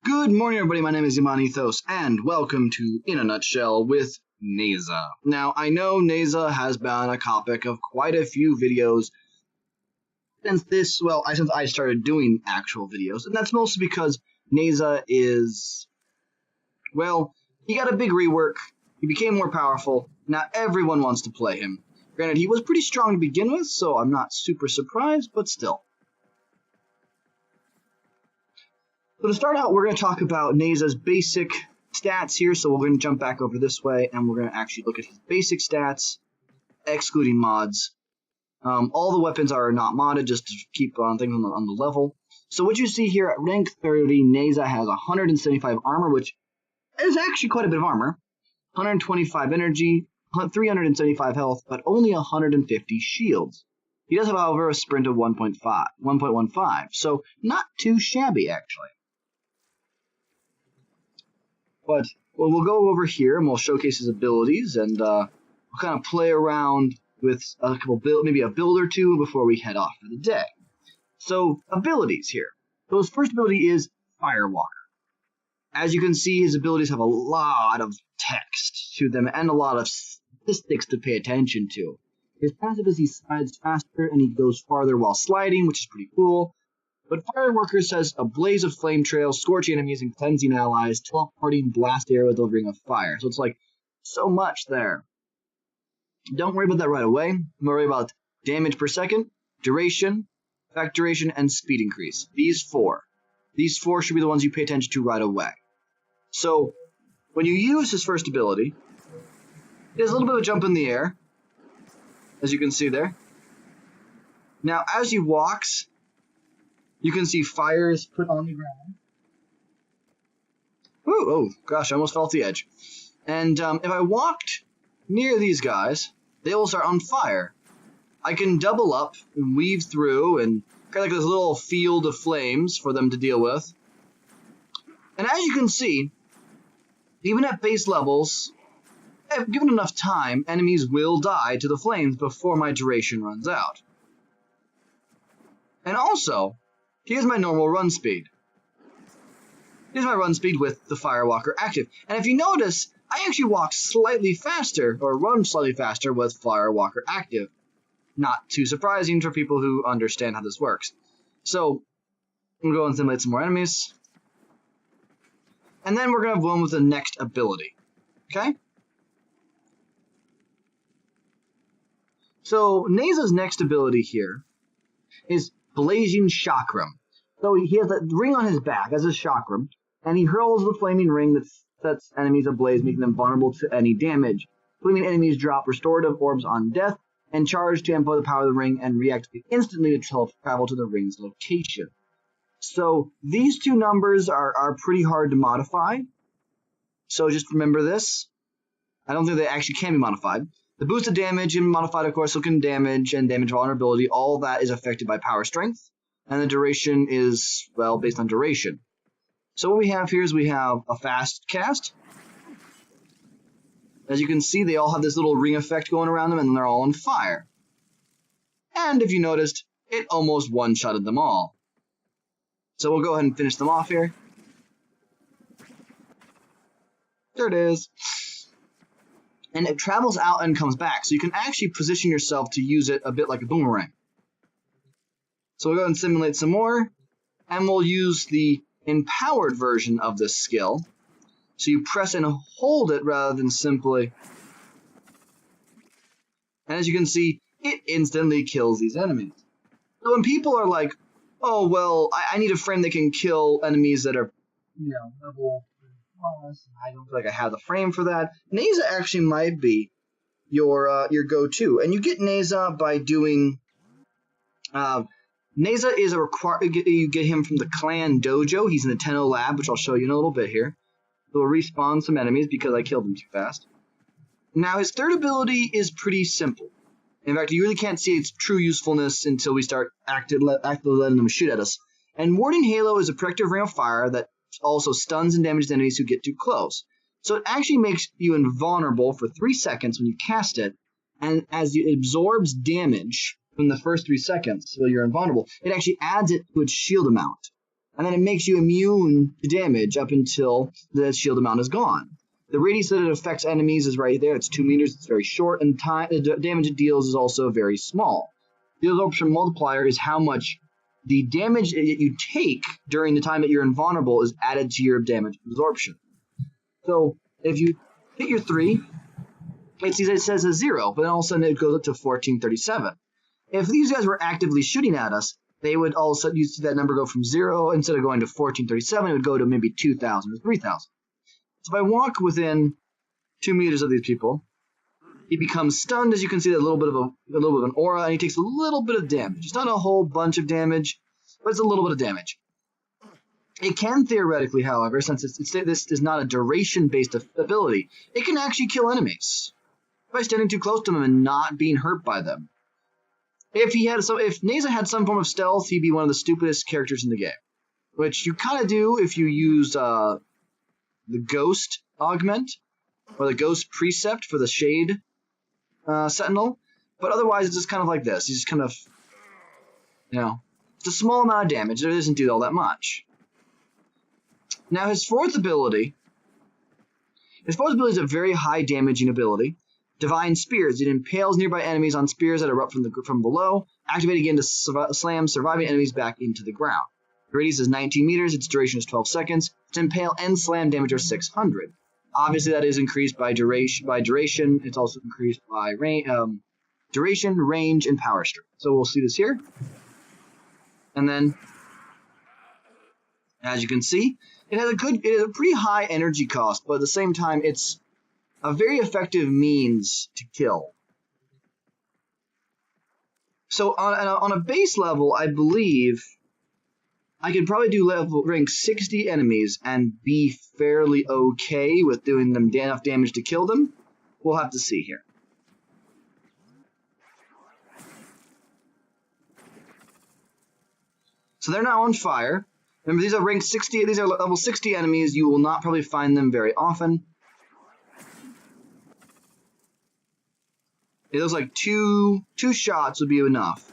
Good morning, everybody. My name is Imanithos, and welcome to In a Nutshell with Nezha. Now, I know Nezha has been a topic of quite a few videos since I started doing actual videos, and that's mostly because Nezha is, he got a big rework, he became more powerful, now everyone wants to play him. Granted, he was pretty strong to begin with, so I'm not super surprised, but still. So to start out, we're going to talk about Nezha's basic stats here. So we're going to jump back over this way, and we're going to actually look at his basic stats, excluding mods. All the weapons are not modded, just to keep things on the level. So what you see here at rank 30, Nezha has 175 armor, which is actually quite a bit of armor. 125 energy, 375 health, but only 150 shields. He does have, however, a sprint of 1.15, so not too shabby, actually. But we'll go over here and we'll showcase his abilities, and we'll kind of play around with a couple maybe a build or two before we head off for the day. So abilities here. So his first ability is Firewalker. As you can see, his abilities have a lot of text to them and a lot of statistics to pay attention to. His passive is he slides faster and he goes farther while sliding, which is pretty cool. But Fireworker says a blaze of flame trails, scorching enemies and cleansing allies, teleporting blast arrow with a ring of fire. So it's like so much there. Don't worry about that right away. Worry about damage per second, duration, effect duration, and speed increase. These four should be the ones you pay attention to right away. So when you use his first ability, he has a little bit of a jump in the air, as you can see there. Now as he walks, you can see fire is put on the ground. Ooh, oh gosh, I almost fell off the edge. And if I walked near these guys, they will start on fire. I can double up and weave through and kind of like this little field of flames for them to deal with. And as you can see, even at base levels, if given enough time, enemies will die to the flames before my duration runs out. And also, here's my normal run speed. Here's my run speed with the Firewalker active. And if you notice, I actually walk slightly faster, or run slightly faster with Firewalker active. Not too surprising for people who understand how this works. So, I'm going to go and simulate some more enemies. And then we're going to have one with the next ability. Okay? So, Nezha's next ability here is Blazing Chakram. So he has a ring on his back as a chakram, and he hurls the flaming ring that sets enemies ablaze, making them vulnerable to any damage. Flaming enemies drop restorative orbs on death, and charge to amplify the power of the ring and reactivate instantly to travel to the ring's location. So these two numbers are pretty hard to modify. So just remember this. I don't think they actually can be modified. The boosted damage can be modified, of course, so can damage and damage vulnerability. All that is affected by power strength. And the duration is, well, based on duration. So what we have here is we have a fast cast. As you can see, they all have this little ring effect going around them, and they're all on fire. And if you noticed, it almost one-shotted them all. So we'll go ahead and finish them off here. There it is. And it travels out and comes back, so you can actually position yourself to use it a bit like a boomerang. So we'll go ahead and simulate some more, and we'll use the empowered version of this skill. So you press and hold it rather than simply. And as you can see, it instantly kills these enemies. So when people are like, oh, well, I need a frame that can kill enemies that are, level plus, I don't feel like I have the frame for that, Nezha actually might be your go-to. And you get Nezha by doing... Nezha is you get him from the clan dojo. He's in the Tenno lab, which I'll show you in a little bit here. He'll respawn some enemies because I killed them too fast. Now, his third ability is pretty simple. In fact, you really can't see its true usefulness until we start actively letting them shoot at us. And Warding Halo is a protective ring of fire that also stuns and damages enemies who get too close. So it actually makes you invulnerable for 3 seconds when you cast it, and as it absorbs damage from the first 3 seconds, so you're invulnerable, it actually adds it to its shield amount. and then it makes you immune to damage up until the shield amount is gone. The radius that it affects enemies is right there. It's 2 meters. It's very short, and the damage it deals is also very small. The absorption multiplier is how much the damage that you take during the time that you're invulnerable is added to your damage absorption. So if you hit your 3, it says a 0, but then all of a sudden it goes up to 1437. If these guys were actively shooting at us, they would all of a sudden, you see that number go from 0, instead of going to 1437, it would go to maybe 2,000 or 3,000. So if I walk within 2 meters of these people, he becomes stunned. As you can see, a little bit of an aura, and he takes a little bit of damage. It's not a whole bunch of damage, but it's a little bit of damage. It can theoretically, however, since this is not a duration-based ability, it can actually kill enemies by standing too close to them and not being hurt by them. If Nezha had some form of stealth, he'd be one of the stupidest characters in the game, which you kind of do if you use the Ghost Augment or the Ghost Precept for the Shade Sentinel, but otherwise it's just kind of like this. He's just kind of, it's a small amount of damage. It doesn't do all that much. Now his fourth ability is a very high damaging ability. Divine Spears. It impales nearby enemies on spears that erupt from below. Activate again to slam surviving enemies back into the ground. The radius is 19 meters. Its duration is 12 seconds. Its impale and slam damage are 600. Obviously, that is increased by duration. It's also increased by duration, range, and power strength. So we'll see this here. And then, as you can see, it has a pretty high energy cost, but at the same time, it's a very effective means to kill. So on a base level, I believe I could probably do rank 60 enemies and be fairly okay with doing them enough damage to kill them. We'll have to see here. So they're now on fire. Remember, these are rank 60. These are level 60 enemies. You will not probably find them very often. It looks like two shots would be enough.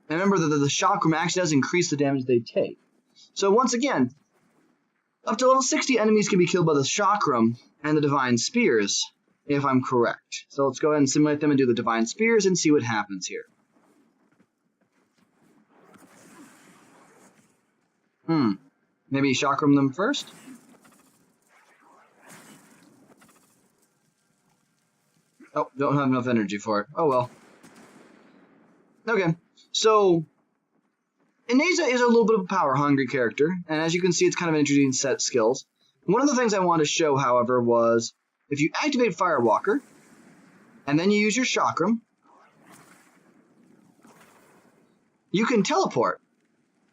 And remember that the chakram actually does increase the damage they take. So once again, up to level 60 enemies can be killed by the chakram and the divine spears, if I'm correct. So let's go ahead and simulate them and do the divine spears and see what happens here. Maybe chakram them first? Oh, don't have enough energy for it. Oh well. Okay, so Nezha is a little bit of a power-hungry character, and as you can see, it's kind of an interesting set of skills. One of the things I wanted to show, however, was if you activate Firewalker, and then you use your chakram, you can teleport,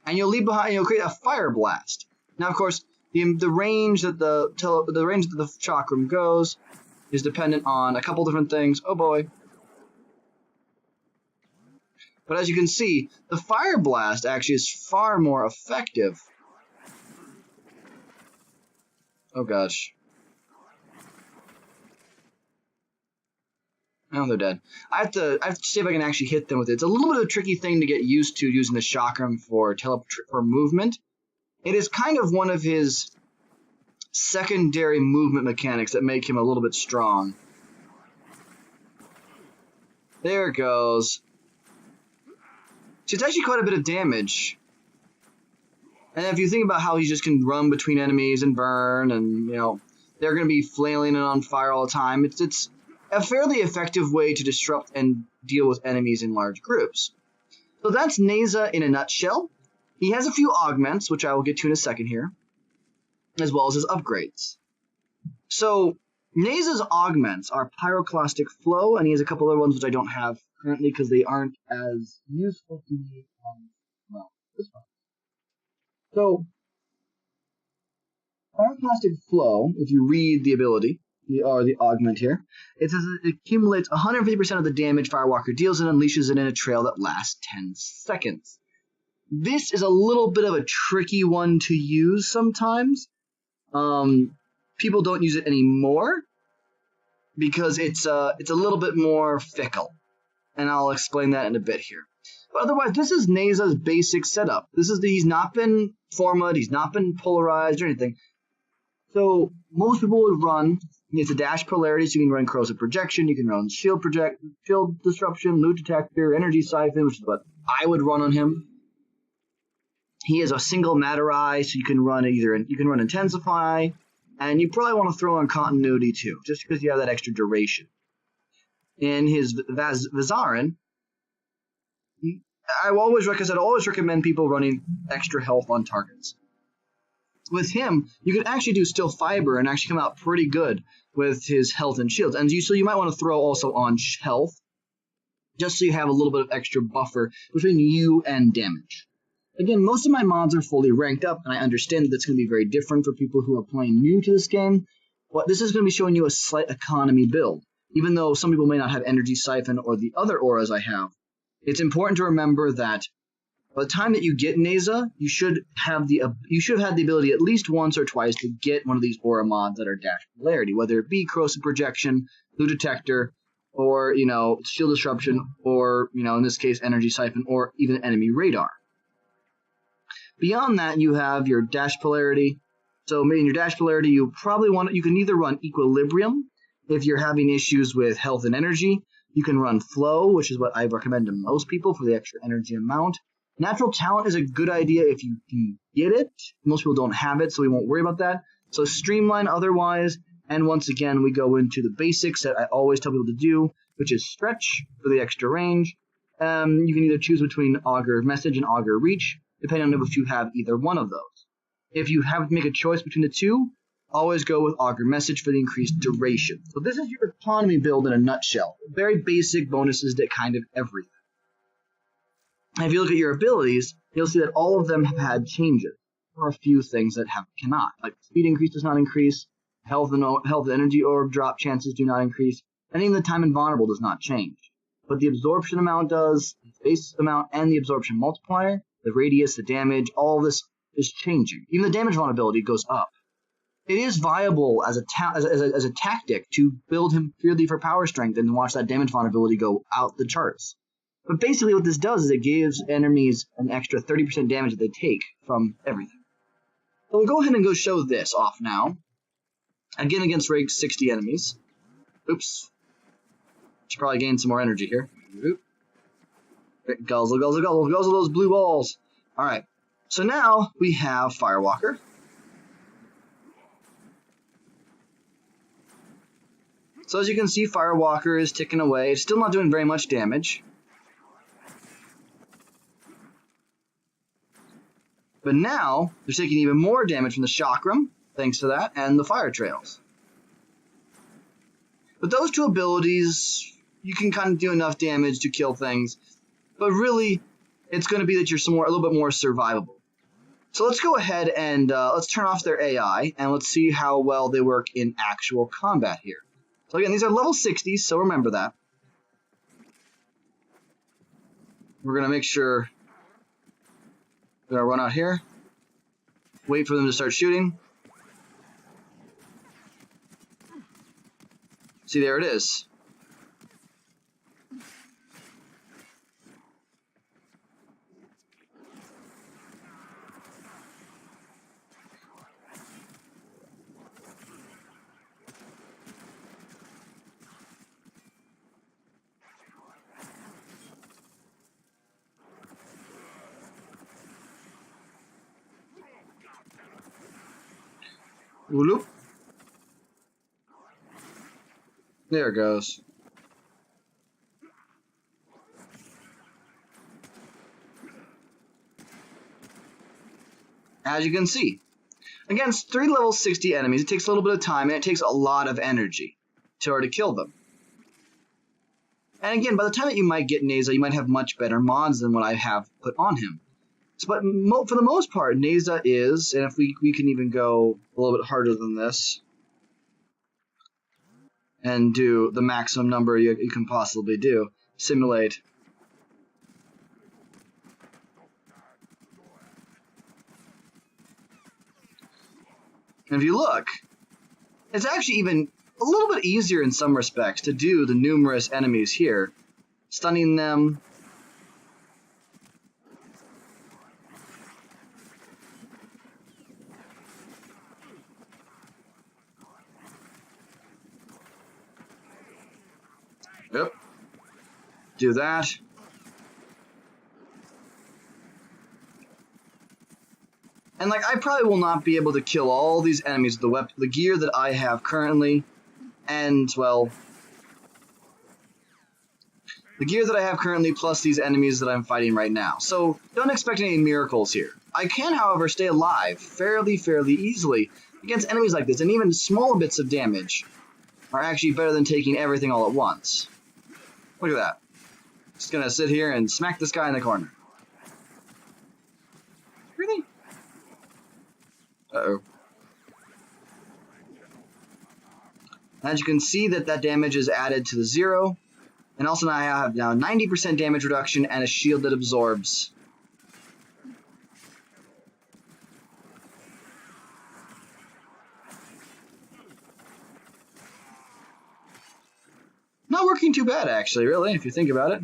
and you'll leave behind. You'll create a fire blast. Now, of course, the range that the chakram goes is dependent on a couple different things. Oh boy. But as you can see, the fire blast actually is far more effective. Oh gosh. Oh, they're dead. I have to see if I can actually hit them with it. It's a little bit of a tricky thing to get used to using the chakram for movement. It is kind of one of his secondary movement mechanics that make him a little bit strong. There it goes. So it's actually quite a bit of damage. And if you think about how he just can run between enemies and burn, and they're going to be flailing and on fire all the time, it's a fairly effective way to disrupt and deal with enemies in large groups. So that's Nezha in a nutshell. He has a few augments, which I will get to in a second here, as well as his upgrades. So Nezha's augments are Pyroclastic Flow, and he has a couple other ones which I don't have currently because they aren't as useful to me on, this one. So, Pyroclastic Flow, if you read the ability, or the augment here, it says it accumulates 150% of the damage Firewalker deals and unleashes it in a trail that lasts 10 seconds. This is a little bit of a tricky one to use sometimes. People don't use it anymore because it's a little bit more fickle, and I'll explain that in a bit here. But otherwise, this is Nezha's basic setup. He's not been formatted, he's not been polarized or anything. So most people would run, it's a dash polarity, so you can run corrosive projection, you can run shield disruption, loot detector, energy siphon, which is what I would run on him. He has a single matter eye, so you can run intensify, and you probably want to throw on continuity too, just because you have that extra duration. In his Vizarin, I always recommend people running extra health on targets. With him, you can actually do still fiber and actually come out pretty good with his health and shields. And so you might want to throw also on health, just so you have a little bit of extra buffer between you and damage. Again, most of my mods are fully ranked up, and I understand that it's going to be very different for people who are playing new to this game. But this is going to be showing you a slight economy build. Even though some people may not have Energy Siphon or the other auras I have, it's important to remember that by the time that you get Nezha, you should have had the ability at least once or twice to get one of these aura mods that are dash polarity, whether it be corrosive projection, loot detector, or shield disruption, or in this case energy siphon, or even enemy radar. Beyond that, you have your dash polarity. So in your dash polarity, you can either run equilibrium if you're having issues with health and energy. You can run flow, which is what I recommend to most people for the extra energy amount. Natural talent is a good idea if you can get it. Most people don't have it, so we won't worry about that. So streamline otherwise, and once again, we go into the basics that I always tell people to do, which is stretch for the extra range. You can either choose between augur message and augur reach, depending on if you have either one of those. If you have to make a choice between the two, always go with augur message for the increased duration. So this is your economy build in a nutshell. Very basic bonuses to kind of everything. If you look at your abilities, you'll see that all of them have had changes. There are a few things that cannot. Like speed increase does not increase, health and energy orb drop chances do not increase, and even the time invulnerable does not change. But the absorption amount does, the base amount, and the absorption multiplier, the radius, the damage, all of this is changing. Even the damage vulnerability goes up. It is viable as a tactic to build him purely for power strength and watch that damage vulnerability go out the charts. But basically what this does is it gives enemies an extra 30% damage that they take from everything. So we'll go ahead and go show this off now. Again against rank 60 enemies. Oops. Should probably gain some more energy here. Oop. Guzzle those blue balls. Alright. So now we have Firewalker. So as you can see, Firewalker is ticking away. It's still not doing very much damage. But now, they're taking even more damage from the Chakram, thanks to that, and the Fire Trails. With those two abilities, you can kind of do enough damage to kill things. But really, it's going to be that you're a little bit more survivable. So let's go ahead and let's turn off their AI, and let's see how well they work in actual combat here. So again, these are level 60s, so remember that. We're going to make sure... We're going to run out here. Wait for them to start shooting. See, there it is. Whoop. There it goes. As you can see, against 3 level 60 enemies, it takes a little bit of time and it takes a lot of energy to kill them. And again, by the time that you might get Nezha, you might have much better mods than what I have put on him. But for the most part, Nezha is, and if we can even go a little bit harder than this, and do the maximum number you can possibly do, simulate. And if you look, it's actually even a little bit easier in some respects to do the numerous enemies here, stunning them, Do that. And like, I probably will not be able to kill all these enemies with the gear that I have currently, and well, the gear that I have currently plus these enemies that I'm fighting right now. So don't expect any miracles here. I can, however, stay alive fairly easily against enemies like this, and even small bits of damage are actually better than taking everything all at once. Look at that. Just gonna sit here and smack this guy in the corner. Really? Uh-oh. As you can see, that damage is added to the 0. And also now I have 90% damage reduction and a shield that absorbs. Not working too bad, actually, really, if you think about it.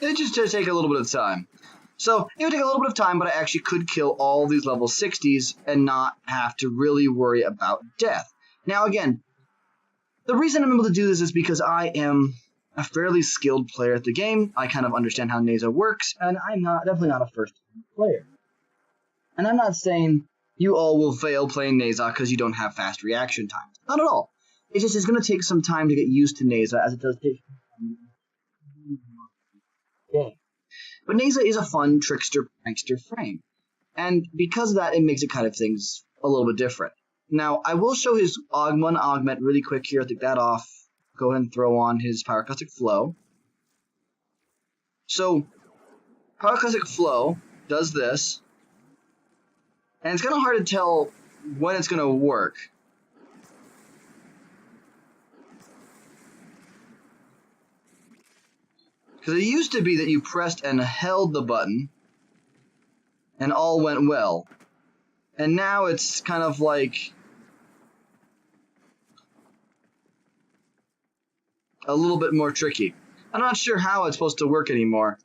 It just does take a little bit of time. So it would take a little bit of time, but I actually could kill all these level 60s and not have to really worry about death. Now again, the reason I'm able to do this is because I am a fairly skilled player at the game. I kind of understand how Nezha works, and I'm definitely not a first-time player. And I'm not saying you all will fail playing Nezha because you don't have fast reaction times. Not at all. It's just it's going to take some time to get used to Nezha, as it does take game. But Nezha is a fun trickster prankster frame, and because of that, it makes it kind of things a little bit different. Now, I will show his augment really quick here. I'll take that off. Go ahead and throw on his Pyroclastic Flow. So, Pyroclastic Flow does this, and it's kind of hard to tell when it's going to work. Because it used to be that you pressed and held the button, and all went well. And now it's kind of like a little bit more tricky. I'm not sure how it's supposed to work anymore.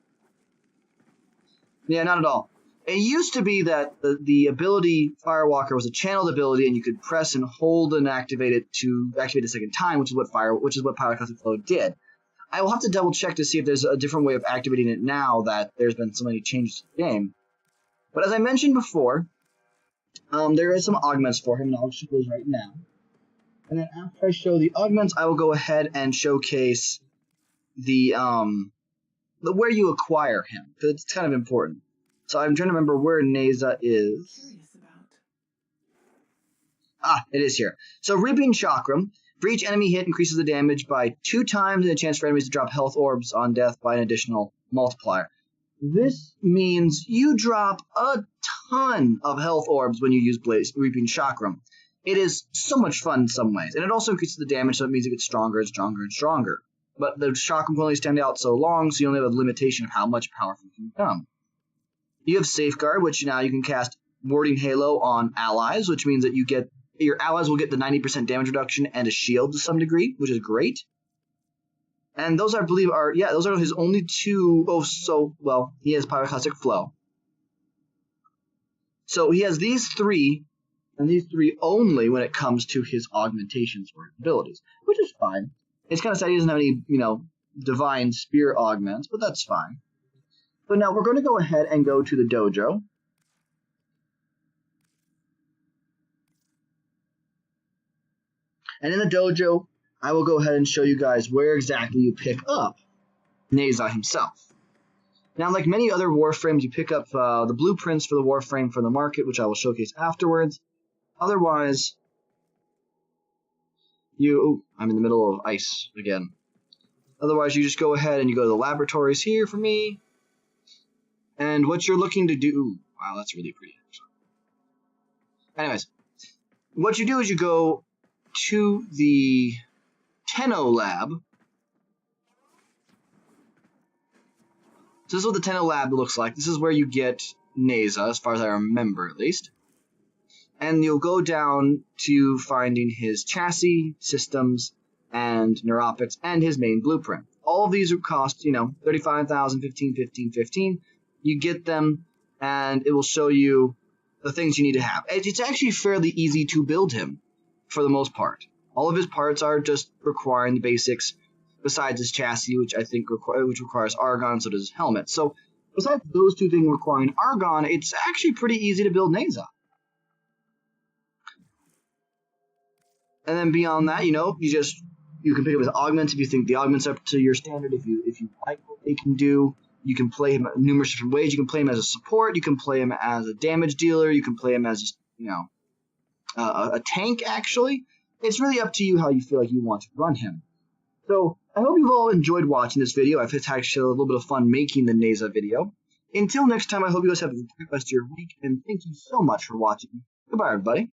Yeah, not at all. It used to be that the ability Firewalker was a channeled ability, and you could press and hold and activate it to activate a second time, which is what Pyroclastic Flow did. I will have to double check to see if there's a different way of activating it now that there's been so many changes to the game. But as I mentioned before, there is some augments for him, and I'll show those right now. And then after I show the augments, I will go ahead and showcase the where you acquire him, because it's kind of important. So I'm trying to remember where Nezha is. Ah, it is here. So Reaping Chakram. For each enemy hit, increases the damage by 2 times and the chance for enemies to drop health orbs on death by an additional multiplier. This means you drop a ton of health orbs when you use Reaping Chakram. It is so much fun in some ways, and it also increases the damage, so it means it gets stronger and stronger and stronger. But the Chakram can only stand out so long, so you only have a limitation of how much powerful it can become. You have Safeguard, which now you can cast Warding Halo on allies, which means that your allies will get the 90% damage reduction and a shield to some degree, which is great. And those, I believe, those are his only 2. Well, he has Pyroclastic Flow. So he has these 3, and these 3 only when it comes to his augmentations or abilities, which is fine. It's kind of sad he doesn't have any, Divine Spear augments, but that's fine. So now we're going to go ahead and go to the dojo. And in the dojo, I will go ahead and show you guys where exactly you pick up Nezha himself. Now, like many other Warframes, you pick up the blueprints for the Warframe from the market, which I will showcase afterwards. Otherwise, I'm in the middle of ice again. Otherwise, you just go ahead and you go to the laboratories here for me. And what you're looking to do... Wow, that's really pretty. Anyways, what you do is you go to the Tenno Lab. So this is what the Tenno Lab looks like. This is where you get Nezha, as far as I remember, at least. And you'll go down to finding his chassis, systems, and neuropics, and his main blueprint. All of these would cost, 35,000, 15, 15, 15. You get them, and it will show you the things you need to have. It's actually fairly easy to build him, for the most part. All of his parts are just requiring the basics, besides his chassis, which I think requires argon, so does his helmet. So besides those two things requiring argon, it's actually pretty easy to build Nezha. And then beyond that, you can pick up his augments if you think the augment's up to your standard. If you like what they can do, you can play him numerous different ways. You can play him as a support. You can play him as a damage dealer. You can play him as a tank. Actually, it's really up to you how you feel like you want to run him. So I hope you've all enjoyed watching this video. I've actually a little bit of fun making the Nezha video. Until next time, I hope you guys have a great rest of your week, and thank you so much for watching. Goodbye, everybody.